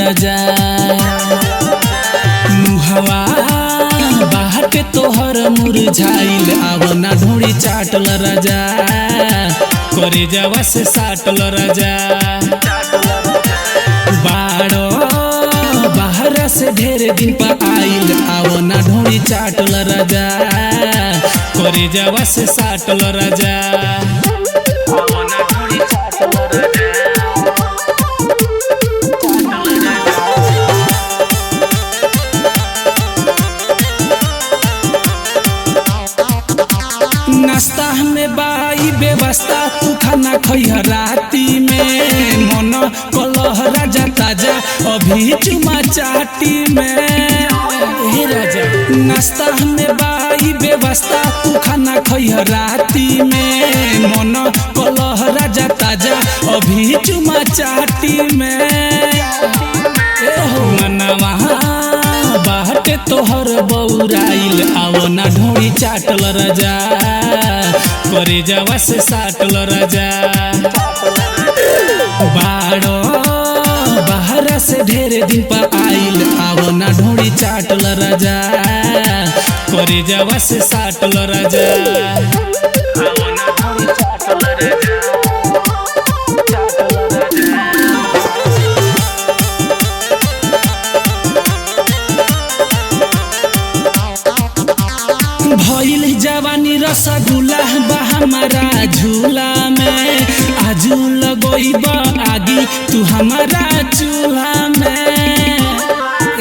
राजा। मुहवा बाहटे तोहर मुरझाइल आवना ढोड़ी चाटल राजा। करे जावा से साटल राजा। बाड़ो बाहर से ढेर दिन पर आइल आवना ढोड़ी चाटल राजा। करे जावा से साटल राजा। आवना ढोड़ी चाटल राजा। नाश्ता में बाई व्यवस्था तू खाना खइह राती में। मन कलह राजा ताजा अभी चुमा चाटी में। हे राजा नाश्ता में बाई व्यवस्था तू खाना खइह राती में। मन कलह राजा ताजा अभी चुमा चाटी में। मनवा बाहटे तोहर बौराइल आवना ढोड़ी चाटल राजा। करे जावा से साटल राजा। बाड़ो बाहर से ढेर दिन पर आइल आवना ढोड़ी चाटल राजा। करे जावा से साटल राजा। आवना ढोड़ी चाटल राजा। भइल जवानी रसगुल्ला बा हमारा झूला में। आजू लगोइब आगी तू हमारा चूल्हा में।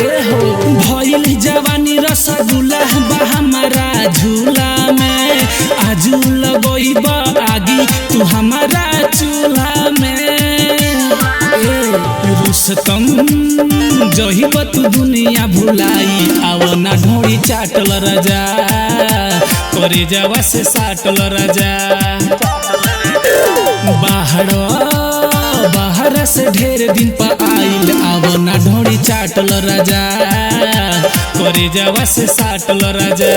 एहो भइल जवानी रसगुल्ला बा हमारा झूला में। आजू लगोइब आगी तू हमारा चूल्हा में। रुस्तम जहिब तू दुनिया भुलाई आवना ढोड़ी चाटल राजा। करे जावा से साटल राजा। बाहर से ढेर दिन पर आइल आवना ढोड़ी चाटल राजा। करे जावा से साटल राजा।